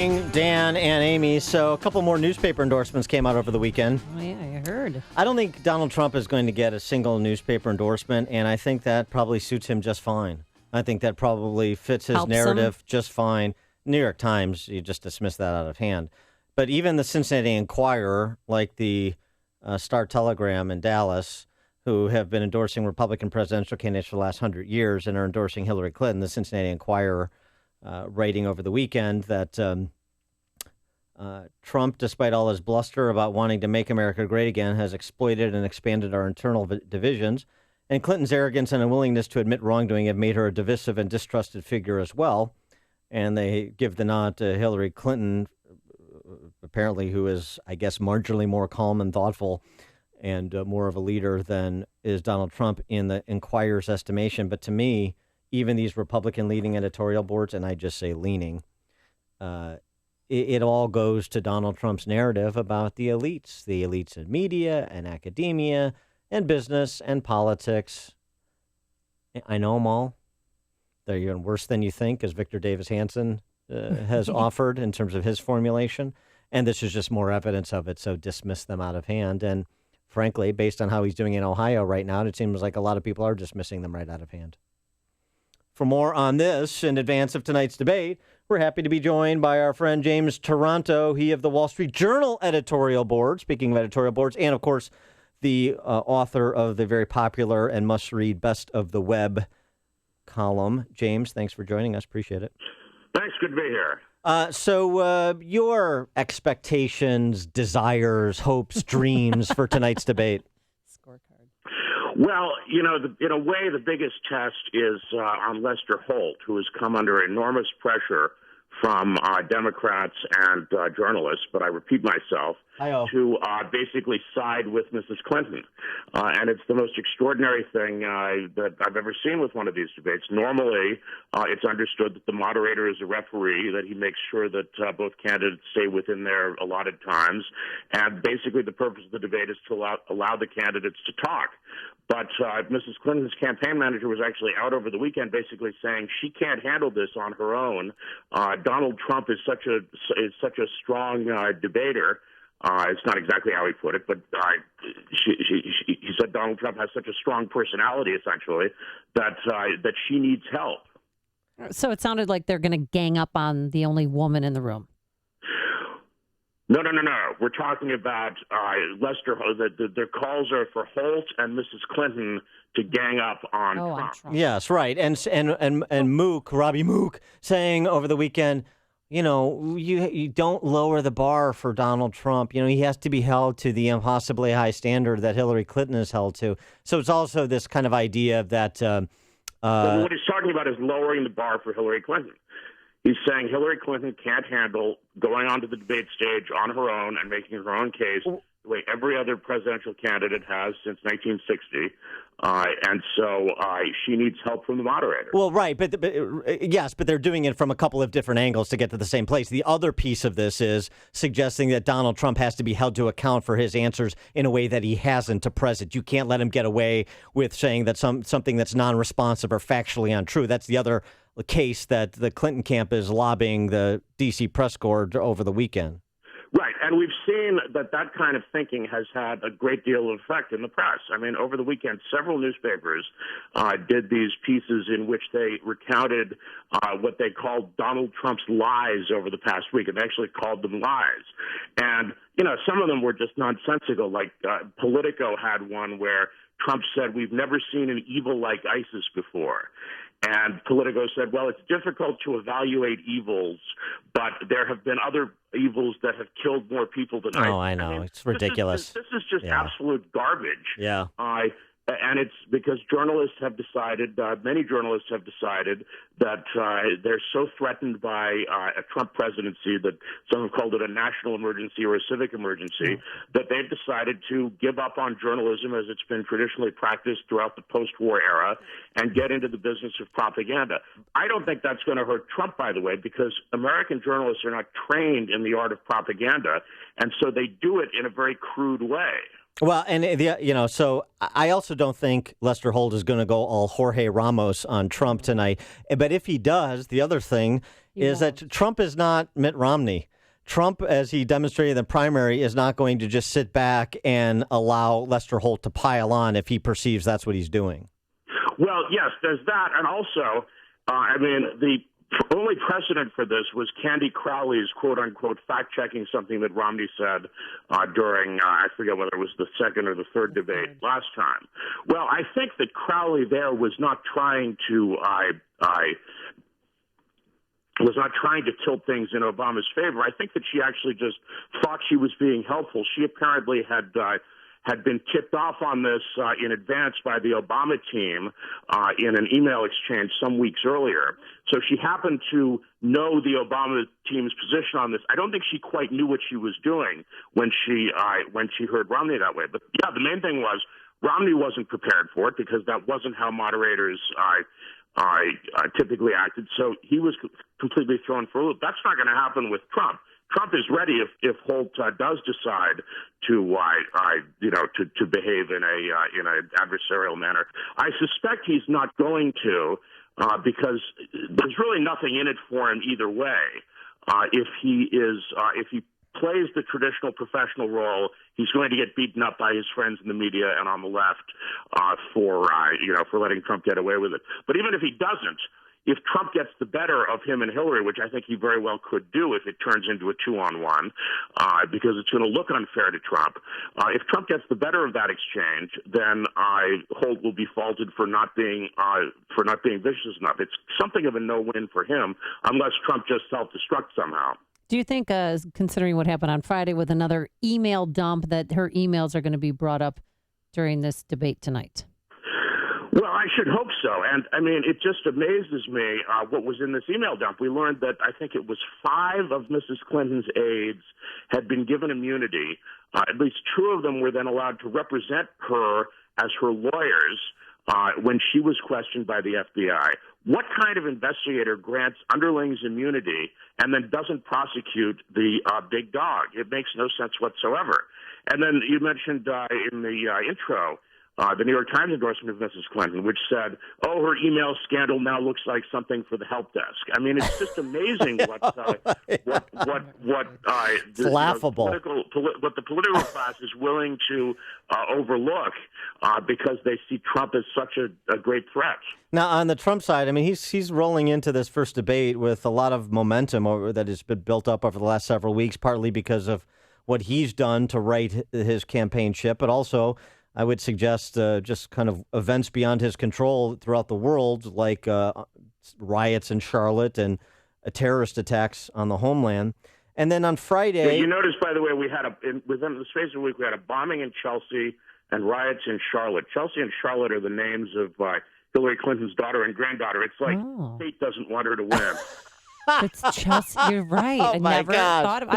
Dan and Amy. So a couple more newspaper endorsements came out over the weekend. Oh, yeah, I heard. I don't think Donald Trump is going to get a single newspaper endorsement, and I think that probably suits him just fine. I think that probably fits his Helps narrative him. just fine. New York Times, you just dismiss that out of hand. But even the Cincinnati Enquirer, like the Star Telegram in Dallas, who have been endorsing Republican presidential candidates for the last 100 years and are endorsing Hillary Clinton, the Cincinnati Enquirer writing over the weekend that Trump, despite all his bluster about wanting to make America great again, has exploited and expanded our internal divisions. And Clinton's arrogance and unwillingness to admit wrongdoing have made her a divisive and distrusted figure as well. And they give the nod to Hillary Clinton, apparently, who is, I guess, marginally more calm and thoughtful and more of a leader than is Donald Trump in the Enquirer's estimation. But to me, even these Republican leading editorial boards, and I just say leaning, it all goes to Donald Trump's narrative about the elites in media and academia and business and politics. I know them all. They're even worse than you think, as Victor Davis Hanson has offered in terms of his formulation. And this is just more evidence of it, so dismiss them out of hand. And frankly, based on how he's doing in Ohio right now, it seems like a lot of people are dismissing them right out of hand. For more on this, in advance of tonight's debate, we're happy to be joined by our friend James Taranto, he of the Wall Street Journal editorial board, speaking of editorial boards, and of course, the author of the very popular and must-read Best of the Web column. James, thanks for joining us. Appreciate it. Thanks. Good to be here. So your expectations, desires, hopes, dreams for tonight's debate? Scorecard. Well, you know, in a way, the biggest test is on Lester Holt, who has come under enormous pressure from Democrats and journalists, but I repeat myself, to basically side with Mrs. Clinton. And it's the most extraordinary thing that I've ever seen with one of these debates. Normally, it's understood that the moderator is a referee, that he makes sure that both candidates stay within their allotted times. And basically, the purpose of the debate is to allow the candidates to talk. But Mrs. Clinton's campaign manager was actually out over the weekend basically saying she can't handle this on her own. Donald Trump is such a strong debater. It's not exactly how he put it, but he said Donald Trump has such a strong personality, essentially, that she needs help. So it sounded like they're going to gang up on the only woman in the room. No. We're talking about Lester. Their calls are for Holt and Mrs. Clinton to gang up on Trump. Yes, right. And Mook, Robbie Mook, saying over the weekend, you know, you don't lower the bar for Donald Trump. You know, he has to be held to the impossibly high standard that Hillary Clinton is held to. So it's also this kind of idea that what he's talking about is lowering the bar for Hillary Clinton. He's saying Hillary Clinton can't handle going onto the debate stage on her own and making her own case the way every other presidential candidate has since 1960. And so she needs help from the moderator. Well, right. But yes, but they're doing it from a couple of different angles to get to the same place. The other piece of this is suggesting that Donald Trump has to be held to account for his answers in a way that he hasn't to present. You can't let him get away with saying that something that's non-responsive or factually untrue. That's the other case that the Clinton camp is lobbying the D.C. press corps over the weekend. Right, and we've seen that kind of thinking has had a great deal of effect in the press. I mean, over the weekend, several newspapers did these pieces in which they recounted what they called Donald Trump's lies over the past week, and they actually called them lies. And, you know, some of them were just nonsensical, like Politico had one where Trump said, "We've never seen an evil like ISIS before." And Politico said, well, it's difficult to evaluate evils, but there have been other evils that have killed more people than ISIS. Oh, I know. I mean, it's ridiculous. This is just absolute garbage. Yeah. And it's because journalists have decided, many journalists have decided that they're so threatened by a Trump presidency that some have called it a national emergency or a civic emergency, that they've decided to give up on journalism as it's been traditionally practiced throughout the post-war era and get into the business of propaganda. I don't think that's going to hurt Trump, by the way, because American journalists are not trained in the art of propaganda, and so they do it in a very crude way. Well, and, so I also don't think Lester Holt is going to go all Jorge Ramos on Trump tonight. But if he does, the other thing is that Trump is not Mitt Romney. Trump, as he demonstrated in the primary, is not going to just sit back and allow Lester Holt to pile on if he perceives that's what he's doing. Well, yes, there's that. And also, the only precedent for this was Candy Crowley's quote-unquote fact-checking something that Romney said during, I forget whether it was the second or the third debate last time. Well, I think that Crowley there was not trying to tilt things in Obama's favor. I think that she actually just thought she was being helpful. She apparently had been tipped off on this in advance by the Obama team in an email exchange some weeks earlier. So she happened to know the Obama team's position on this. I don't think she quite knew what she was doing when she heard Romney that way. But yeah, the main thing was Romney wasn't prepared for it because that wasn't how moderators typically acted. So he was completely thrown for a loop. That's not going to happen with Trump. Trump is ready if Holt does decide to behave in an adversarial manner. I suspect he's not going to because there's really nothing in it for him either way. If he plays the traditional professional role, he's going to get beaten up by his friends in the media and on the left for letting Trump get away with it. But even if he doesn't, if Trump gets the better of him and Hillary, which I think he very well could do if it turns into a 2-on-1, because it's going to look unfair to Trump. If Trump gets the better of that exchange, then Holt will be faulted for not being vicious enough. It's something of a no-win for him, unless Trump just self-destructs somehow. Do you think, considering what happened on Friday with another email dump, that her emails are going to be brought up during this debate tonight? Well, I should hope so. And, it just amazes me what was in this email dump. We learned that I think it was 5 of Mrs. Clinton's aides had been given immunity. At least 2 of them were then allowed to represent her as her lawyers when she was questioned by the FBI. What kind of investigator grants underlings immunity and then doesn't prosecute the big dog? It makes no sense whatsoever. And then you mentioned in the intro the New York Times endorsement of Mrs. Clinton, which said, her email scandal now looks like something for the help desk. It's just amazing what laughable. What the political class is willing to overlook because they see Trump as such a great threat. Now, on the Trump side, he's rolling into this first debate with a lot of momentum that has been built up over the last several weeks, partly because of what he's done to right his campaign ship, but also I would suggest just kind of events beyond his control throughout the world, like riots in Charlotte and terrorist attacks on the homeland. And then on Friday... Yeah, you notice, by the way, within the space of a week, we had a bombing in Chelsea and riots in Charlotte. Chelsea and Charlotte are the names of Hillary Clinton's daughter and granddaughter. It's like fate doesn't want her to win. It's Chelsea. You're right. Oh, I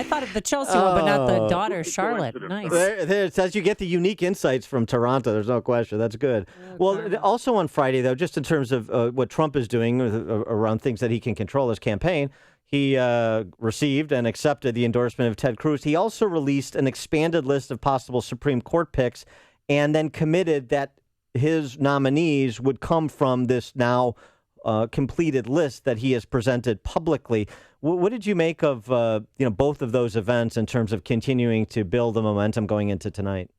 thought of the Chelsea one, but not the daughter, Charlotte. Nice. It says you get the unique insights from Toronto. There's no question. That's good. Well, also on Friday, though, just in terms of what Trump is doing around things that he can control his campaign, he received and accepted the endorsement of Ted Cruz. He also released an expanded list of possible Supreme Court picks and then committed that his nominees would come from this now completed list that he has presented publicly. What did you make of both of those events in terms of continuing to build the momentum going into tonight?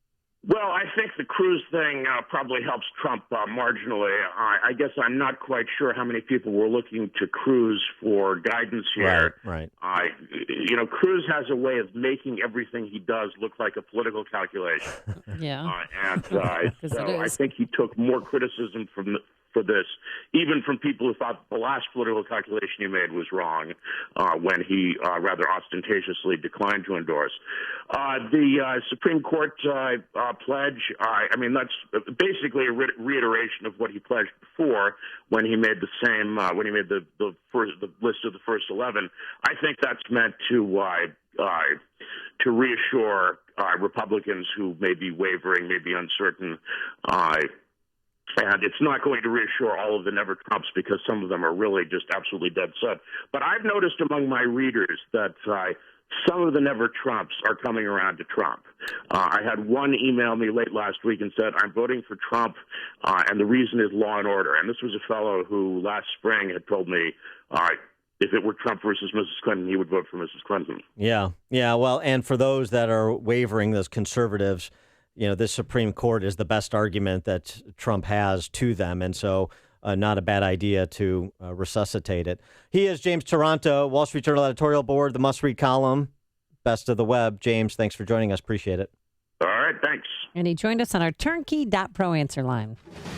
Well, I think the Cruz thing probably helps Trump marginally. I guess I'm not quite sure how many people were looking to Cruz for guidance here. Right. Cruz has a way of making everything he does look like a political calculation. Yeah. So I think he took more criticism for this, even from people who thought the last political calculation he made was wrong when he rather ostentatiously declined to endorse. The Supreme Court pledge, that's basically a reiteration of what he pledged before when he made the list of the first 11. I think that's meant to reassure Republicans who may be wavering, may be uncertain, and it's not going to reassure all of the Never Trumps because some of them are really just absolutely dead set. But I've noticed among my readers that some of the Never Trumps are coming around to Trump. I had one email me late last week and said, I'm voting for Trump, and the reason is law and order. And this was a fellow who last spring had told me if it were Trump versus Mrs. Clinton, he would vote for Mrs. Clinton. Yeah. Yeah. Well, and for those that are wavering, those conservatives, this Supreme Court is the best argument that Trump has to them. And so not a bad idea to resuscitate it. He is James Taranto, Wall Street Journal editorial board, the must-read column, best of the web. James, thanks for joining us. Appreciate it. All right. Thanks. And he joined us on our turnkey.pro answer line.